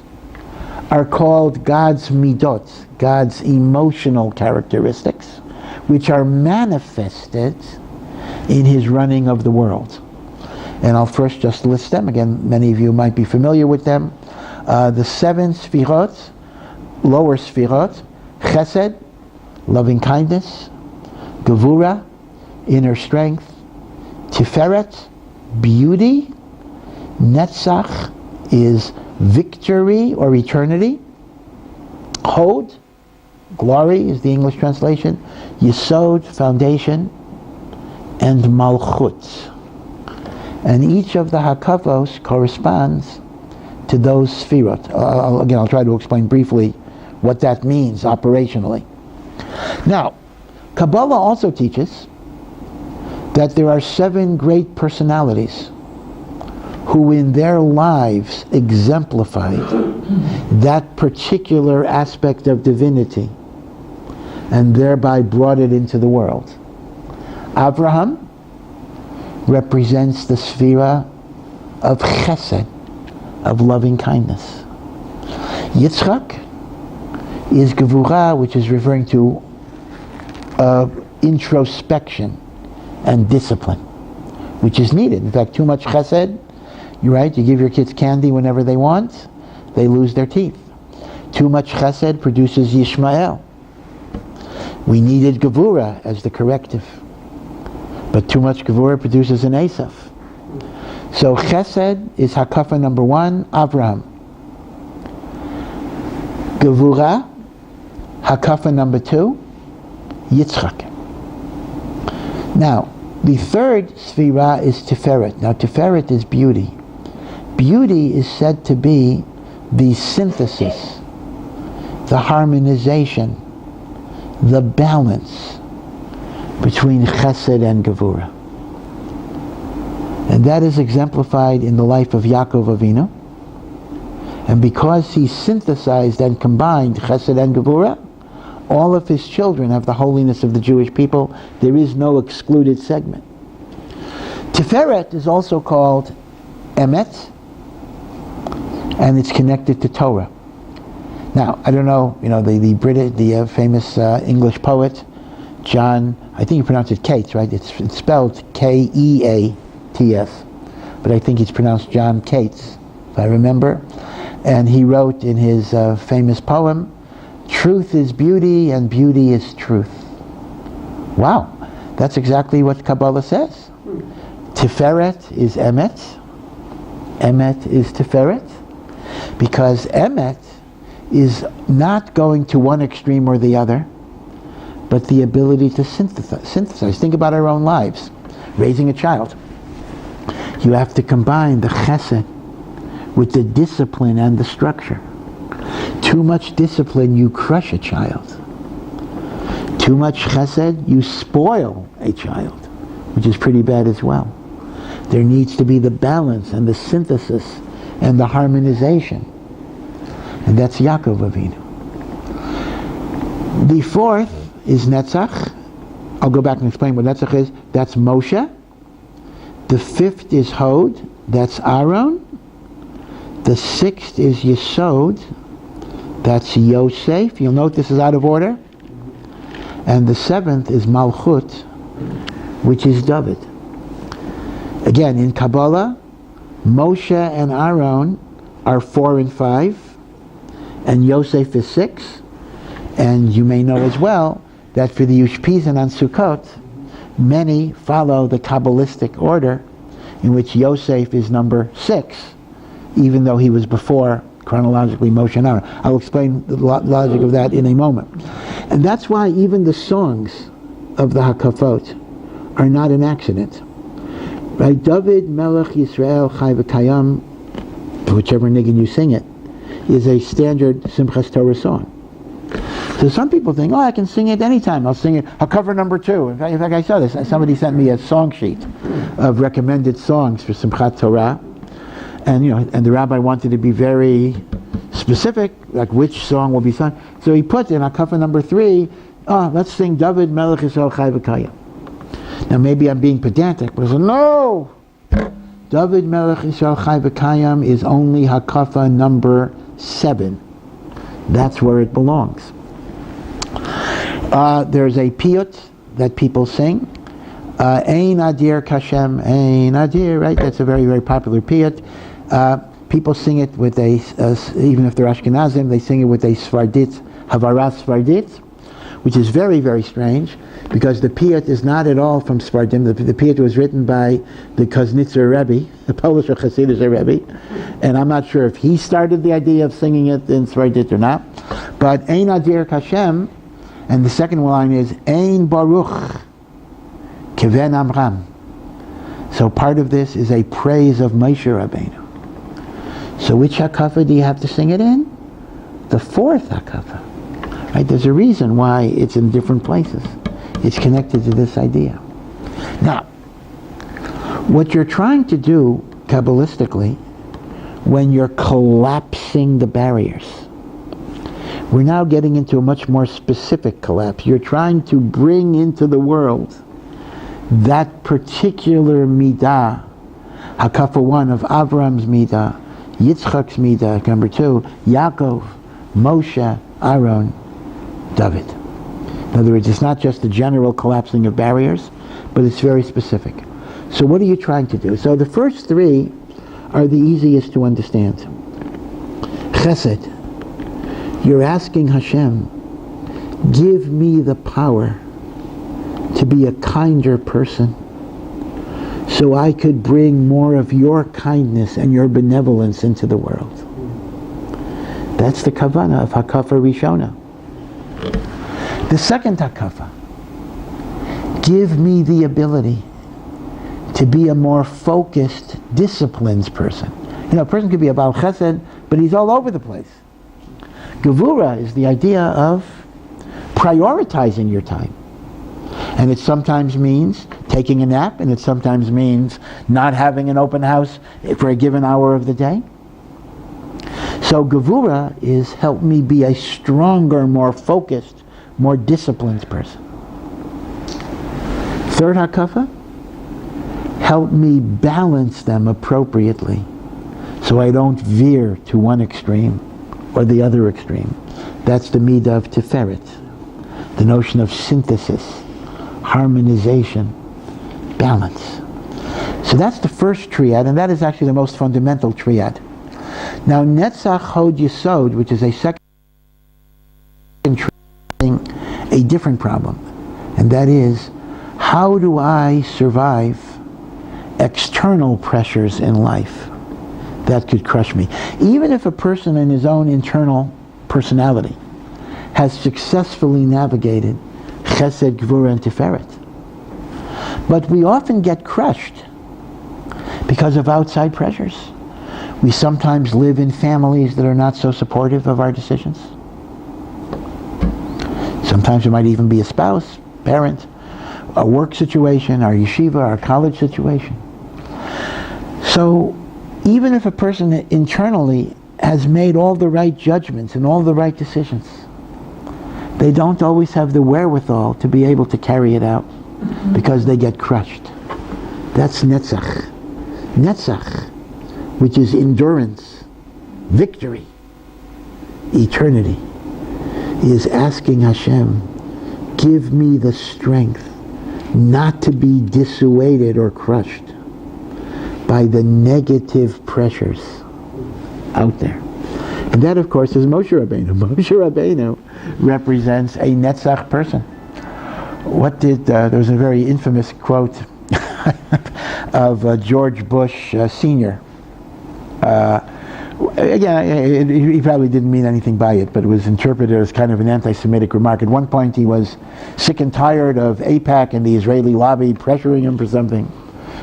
are called God's midot, God's emotional characteristics, which are manifested in His running of the world. And I'll first just list them. Again, many of you might be familiar with them. The 7 sfirot, lower sfirot: Chesed, loving kindness; Gevura, inner strength; Tiferet, beauty; Netzach is victory or eternity; Hod, glory is the English translation; Yesod, foundation; and Malchut. And each of the hakafos corresponds to those sfirot. I'll try to explain briefly what that means operationally. Now, Kabbalah also teaches that there are 7 great personalities who in their lives exemplified that particular aspect of divinity and thereby brought it into the world. Abraham represents the sphera of chesed, of loving kindness. Yitzchak is gevura, which is referring to introspection and discipline, which is needed. In fact, too much chesed, you're right, you give your kids candy whenever they want, they lose their teeth. Too much chesed produces Yishmael. We needed gevura as the corrective, but too much gevura produces an Esav. So chesed is hakafa number 1, Avraham. Gevura, hakafa number 2, Yitzchak. Now, the third sfira is Tiferet. Now, Tiferet is beauty. Beauty is said to be the synthesis, the harmonization, the balance between chesed and gevura. And that is exemplified in the life of Yaakov Avinu. And because he synthesized and combined chesed and gevura, all of his children have the holiness of the Jewish people. There is no excluded segment. Tiferet is also called Emet, and it's connected to Torah. Now, I don't know, the famous English poet, John, I think you pronounce it Keats, right? It's spelled K-E-A-T-S, but I think it's pronounced John Keats, if I remember. And he wrote in his famous poem, "Truth is beauty and beauty is truth." Wow, that's exactly what Kabbalah says. Tiferet is Emet. Emet is Tiferet. Because Emet is not going to one extreme or the other, but the ability to synthesize. Think about our own lives. Raising a child. You have to combine the chesed with the discipline and the structure. Too much discipline, you crush a child. Too much chesed, you spoil a child, which is pretty bad as well. There needs to be the balance and the synthesis and the harmonization. And that's Yaakov Avinu. The fourth is Netzach. I'll go back and explain what Netzach is. That's Moshe. The fifth is Hod. That's Aaron. The sixth is Yesod. That's Yosef. You'll note this is out of order. And the seventh is Malchut, which is David. Again, in Kabbalah, Moshe and Aaron are 4 and 5, and Yosef is 6. And you may know as well that for the Ushpizin on Sukkot, many follow the Kabbalistic order in which Yosef is number 6, even though he was before, chronologically, Moshe and Aaron. I'll explain the logic of that in a moment. And that's why even the songs of the Hakafot are not an accident. Right? David Melech Yisrael Chai V'Kayam, whichever niggin you sing it, is a standard Simchas Torah song. So some people think, I can sing it anytime. I'll sing it. I'll cover number 2. In fact, I saw this. Somebody sent me a song sheet of recommended songs for Simchat Torah, and and the rabbi wanted to be very specific, like which song will be sung. So he put in Hakafa number 3. Let's sing David Melech Yisrael Chai V'Kayam. Now maybe I'm being pedantic, but I said, no! David Melech Yisrael Chai V'Kayam is only Hakafa number 7. That's where it belongs. There's a piyut that people sing. Ein Adir Kashem, Ein Adir, right? That's a very, very popular piyut. People sing it with even if they're Ashkenazim, they sing it with a Svardit, Havaras Svardit, which is very, very strange, because the piyut is not at all from Svardim. The piyut was written by the Kuznitzer Rebbe, the Polish or Hasidic Rebbe, and I'm not sure if he started the idea of singing it in Svardit or not. But Ein Adir Kashem, and the second line is Ein Baruch Kiven Amram. So part of this is a praise of Moshe Rabbeinu. So which hakafa do you have to sing it in? The fourth hakafa. Right? There's a reason why it's in different places. It's connected to this idea. Now, what you're trying to do Kabbalistically, when you're collapsing the barriers, we're now getting into a much more specific collapse. You're trying to bring into the world that particular midah, hakafa 1 of Avram's midah, Yitzchak's midah, number 2, Yaakov, Moshe, Aaron, David. In other words, it's not just the general collapsing of barriers, but it's very specific. So what are you trying to do? So the first 3 are the easiest to understand. Chesed. You're asking Hashem, give me the power to be a kinder person, so I could bring more of your kindness and your benevolence into the world. That's the kavanah of Hakafa Rishona. The second Hakafa, give me the ability to be a more focused, disciplined person. A person could be a Baal Chesed, but he's all over the place. Gevura is the idea of prioritizing your time. And it sometimes means taking a nap, and it sometimes means not having an open house for a given hour of the day. So Gevura is help me be a stronger, more focused, more disciplined person. Third hakafa, help me balance them appropriately so I don't veer to one extreme or the other extreme. That's the midah of Tiferet, the notion of synthesis, harmonization, balance. So that's the first triad, and that is actually the most fundamental triad. Now Netzach Hod Yesod, which is a second triad, a different problem, and that is, how do I survive external pressures in life that could crush me? Even if a person in his own internal personality has successfully navigated Chesed, Gvura, and Tiferet. But we often get crushed because of outside pressures. We sometimes live in families that are not so supportive of our decisions. Sometimes it might even be a spouse, parent, a work situation, our yeshiva, our college situation. So even if a person internally has made all the right judgments and all the right decisions, they don't always have the wherewithal to be able to carry it out because they get crushed. That's Netzach. Netzach, which is endurance, victory, eternity, is asking Hashem, give me the strength not to be dissuaded or crushed by the negative pressures out there. And that, of course, is Moshe Rabbeinu. Moshe Rabbeinu represents a Netzach person. There was a very infamous quote of George Bush Sr. Again, he probably didn't mean anything by it, but it was interpreted as kind of an anti-Semitic remark. At one point he was sick and tired of AIPAC and the Israeli lobby pressuring him for something.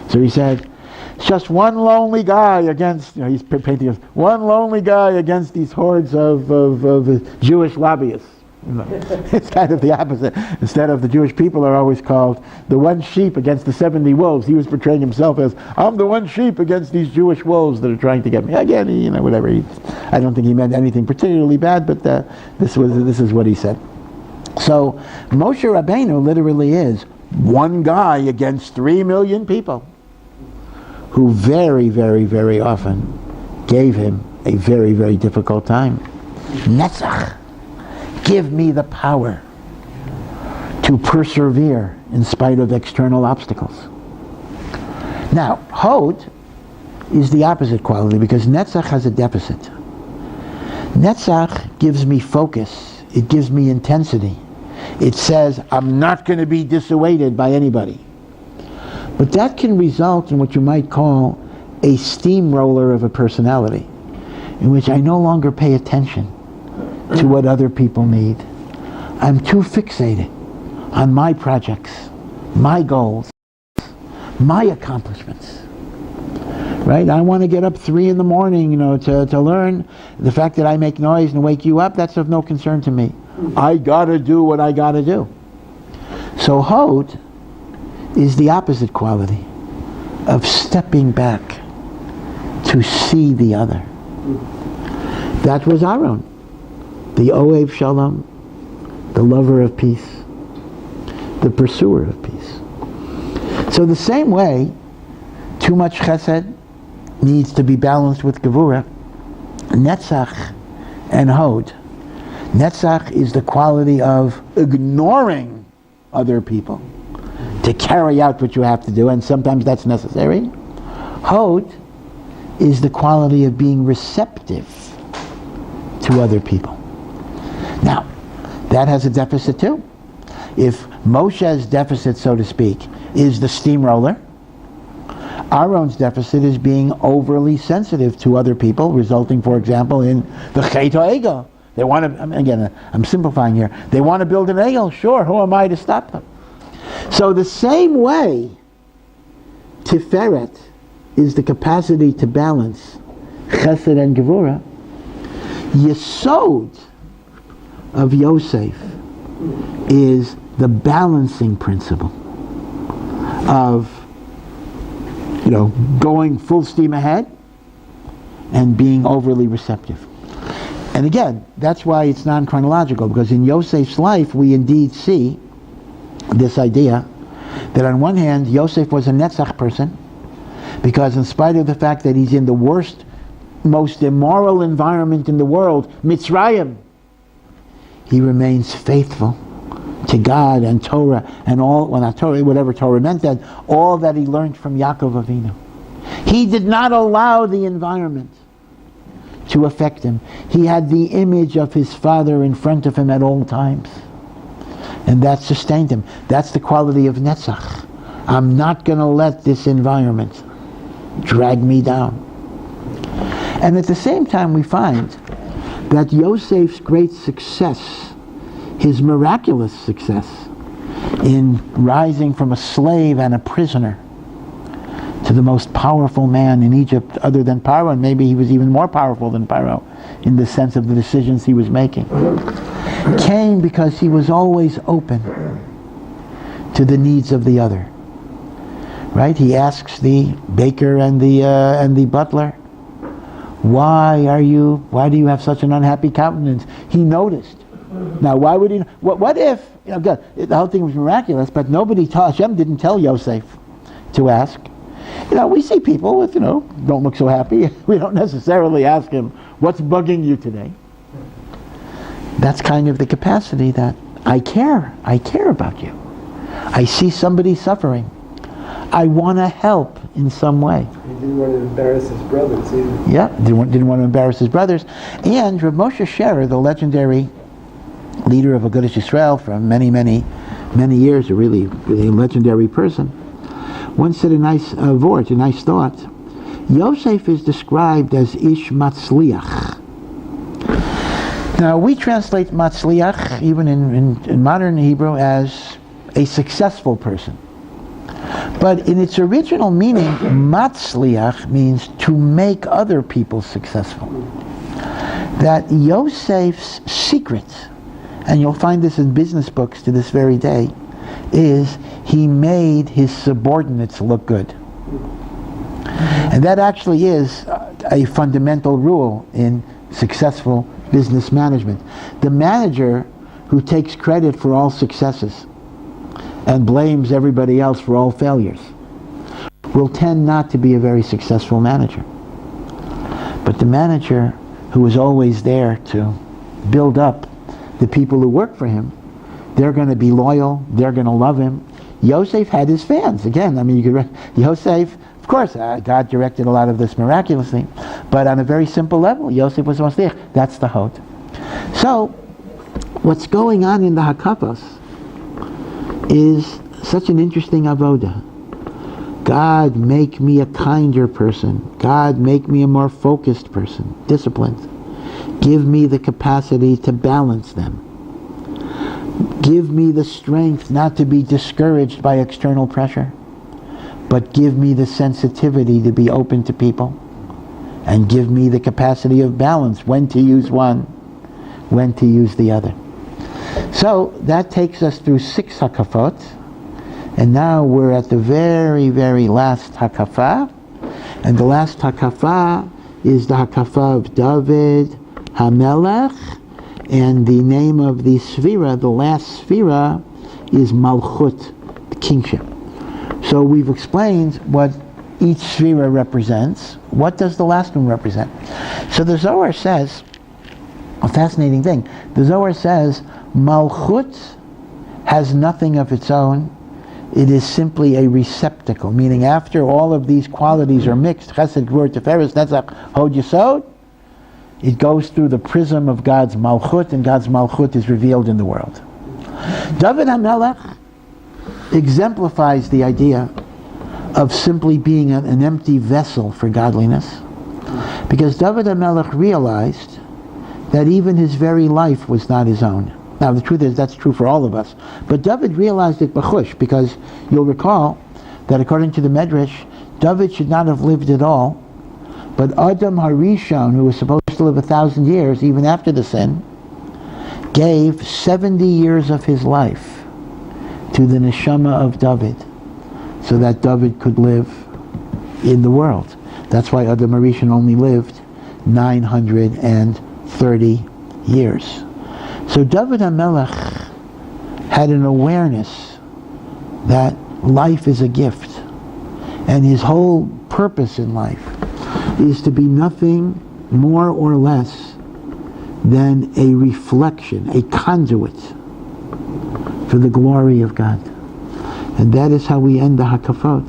So he said, it's just one lonely guy against, he's painting us, one lonely guy against these hordes of Jewish lobbyists. It's kind of the opposite. Instead of the Jewish people are always called the one sheep against the 70 wolves, he was portraying himself as, I'm the one sheep against these Jewish wolves that are trying to get me. Again, whatever. I don't think he meant anything particularly bad, but this is what he said. So Moshe Rabbeinu literally is one guy against 3 million people who very, very, very often gave him a very, very difficult time. Netzach. Give me the power to persevere in spite of external obstacles. Now, Hod is the opposite quality because Netzach has a deficit. Netzach gives me focus. It gives me intensity. It says, I'm not going to be dissuaded by anybody. But that can result in what you might call a steamroller of a personality, in which I no longer pay attention to what other people need. I'm too fixated on my projects, my goals, my accomplishments. Right? I want to get up 3 in the morning, to learn. The fact that I make noise and wake you up, that's of no concern to me. I gotta do what I gotta do. So Hod is the opposite quality of stepping back to see the other. That was Aaron, the Ohev Shalom, the lover of peace, the pursuer of peace. So the same way, too much Chesed needs to be balanced with Gevura. Netzach and Hod. Netzach is the quality of ignoring other people to carry out what you have to do, and sometimes that's necessary. Hod is the quality of being receptive to other people. Now, that has a deficit too. If Moshe's deficit, so to speak, is the steamroller, Aaron's deficit is being overly sensitive to other people, resulting, for example, in the Chet HaEgel. They want to, again, I'm simplifying here, they want to build an Egel, sure, who am I to stop them? So the same way, Tiferet is the capacity to balance Chesed and Gevura, Yesod of Yosef is the balancing principle of going full steam ahead and being overly receptive. And again, that's why it's non-chronological, because in Yosef's life we indeed see this idea that on one hand Yosef was a Netzach person, because in spite of the fact that he's in the worst, most immoral environment in the world, Mitzrayim, he remains faithful to God and Torah and all, well not Torah, whatever Torah meant then, all that he learned from Yaakov Avinu. He did not allow the environment to affect him. He had the image of his father in front of him at all times. And that sustained him. That's the quality of Netzach. I'm not going to let this environment drag me down. And at the same time we find that Yosef's great success, his miraculous success, in rising from a slave and a prisoner to the most powerful man in Egypt other than Paro, and maybe he was even more powerful than Paro in the sense of the decisions he was making, came because he was always open to the needs of the other. Right? He asks the baker and the butler, why do you have such an unhappy countenance? He noticed. Now, why would he? What if? God, the whole thing was miraculous, but Hashem didn't tell Yosef to ask. We see people with, don't look so happy. We don't necessarily ask him, what's bugging you today? That's kind of the capacity that I care about you. I see somebody suffering. I want to help in some way. He didn't want to embarrass his brothers either. Yeah, didn't want to embarrass his brothers. And Rav Moshe Scherer, the legendary leader of Agudas Yisrael from many, many, many years, a really, really legendary person, once said a nice word, a nice thought. Yosef is described as Ish Matzliach. Now, we translate Matzliach, even in modern Hebrew, as a successful person. But in its original meaning, Matzliach means to make other people successful. That Yosef's secret, and you'll find this in business books to this very day, is he made his subordinates look good. And that actually is a fundamental rule in successful business management. The manager who takes credit for all successes and blames everybody else for all failures will tend not to be a very successful manager. But the manager who is always there to build up the people who work for him, they're going to be loyal, they're going to love him. Yosef had his fans. Again, Yosef, of course, God directed a lot of this miraculously, but on a very simple level, Yosef was Masliach. That's the Hod. So, what's going on in the Hakafos is such an interesting avoda. God, make me a kinder person. God, make me a more focused person, disciplined. Give me the capacity to balance them. Give me the strength not to be discouraged by external pressure, but give me the sensitivity to be open to people, and give me the capacity of balance, when to use one, when to use the other. So that takes us through 6 hakafot, and now we're at the very, very last hakafa, and the last hakafa is the hakafa of David HaMelech, and the name of the Sphira, the last Sphira, is Malchut, the kingship. So we've explained what each Sphira represents. What does the last one represent? So the Zohar says, a fascinating thing, the Zohar says, Malchut has nothing of its own. It is simply a receptacle, meaning after all of these qualities are mixed, Chesed, Gvur, Tiferes, Netzach, Hod, Yesod, it goes through the prism of God's Malchut, and God's Malchut is revealed in the world. David HaMelech exemplifies the idea of simply being an empty vessel for godliness, because David HaMelech realized that even his very life was not his own. Now the truth is that's true for all of us, but David realized it b'chush, because you'll recall that according to the Medrash, David should not have lived at all, but Adam Harishon, who was supposed to live 1,000 years even after the sin, gave 70 years of his life to the neshama of David, so that David could live in the world. That's why Adam Harishon only lived 930 years. So David HaMelech had an awareness that life is a gift, and his whole purpose in life is to be nothing more or less than a reflection, a conduit for the glory of God. And that is how we end the Hakafot.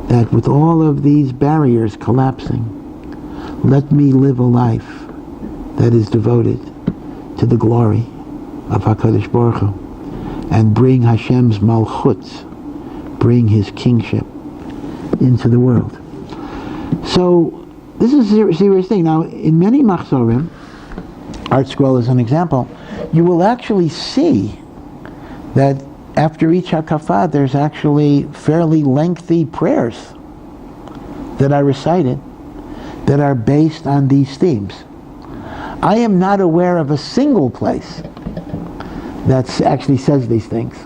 That with all of these barriers collapsing, let me live a life that is devoted to the glory of HaKadosh Baruch Hu, and bring Hashem's Malchut, bring His kingship into the world. So this is a serious thing. Now, in many Machzorim, Art Scroll as an example, you will actually see that after each hakafah, there's actually fairly lengthy prayers that are recited that are based on these themes. I am not aware of a single place that actually says these things,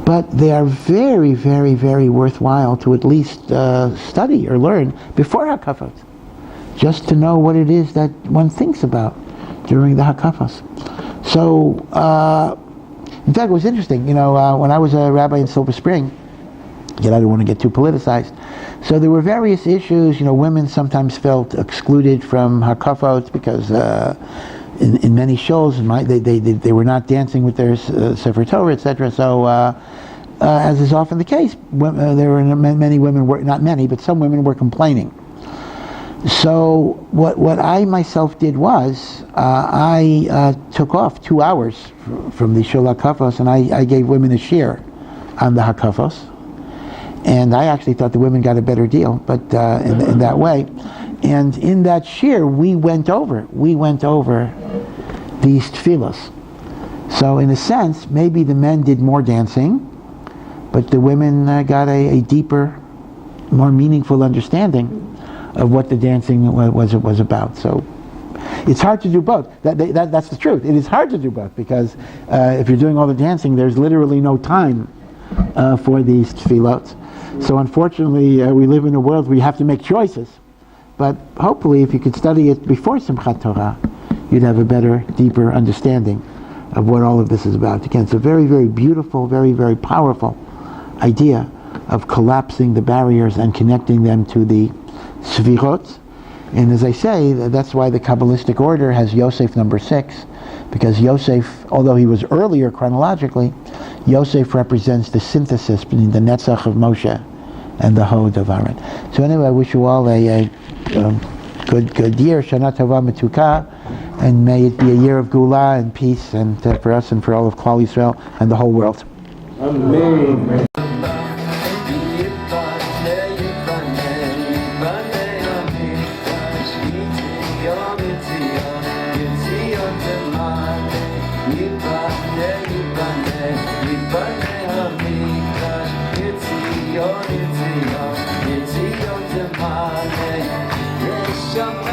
but they are very, very, very worthwhile to at least study or learn before hakafot, just to know what it is that one thinks about during the hakafos. So, in fact, it was interesting. When I was a rabbi in Silver Spring, yet I don't want to get too politicized. So there were various issues. Women sometimes felt excluded from hakafot because in many shows they were not dancing with their Sefer Torah, etc. So, as is often the case, there were many women were not many, but some women were complaining. So what I myself did was I took off 2 hours from the shul hakafos, and I gave women a shir on the hakafos. And I actually thought the women got a better deal, but in that way. And in that shir, we went over these tefillos. So in a sense, maybe the men did more dancing, but the women got a deeper, more meaningful understanding of what the dancing was about. So it's hard to do both. That's the truth. It is hard to do both because if you're doing all the dancing, there's literally no time for these tefillot. So unfortunately, we live in a world where you have to make choices. But hopefully, if you could study it before Simchat Torah, you'd have a better, deeper understanding of what all of this is about. Again, it's a very, very beautiful, very, very powerful idea of collapsing the barriers and connecting them to the Sefirot. And as I say, that's why the Kabbalistic order has Yosef number 6, because Yosef, although he was earlier chronologically, Yosef represents the synthesis between the Netzach of Moshe and the Hod of Aaron. So anyway, I wish you all a good year, Shana Tova Metuka, and may it be a year of Gula and peace, and for us and for all of Klal Yisrael and the whole world. Amen. It's your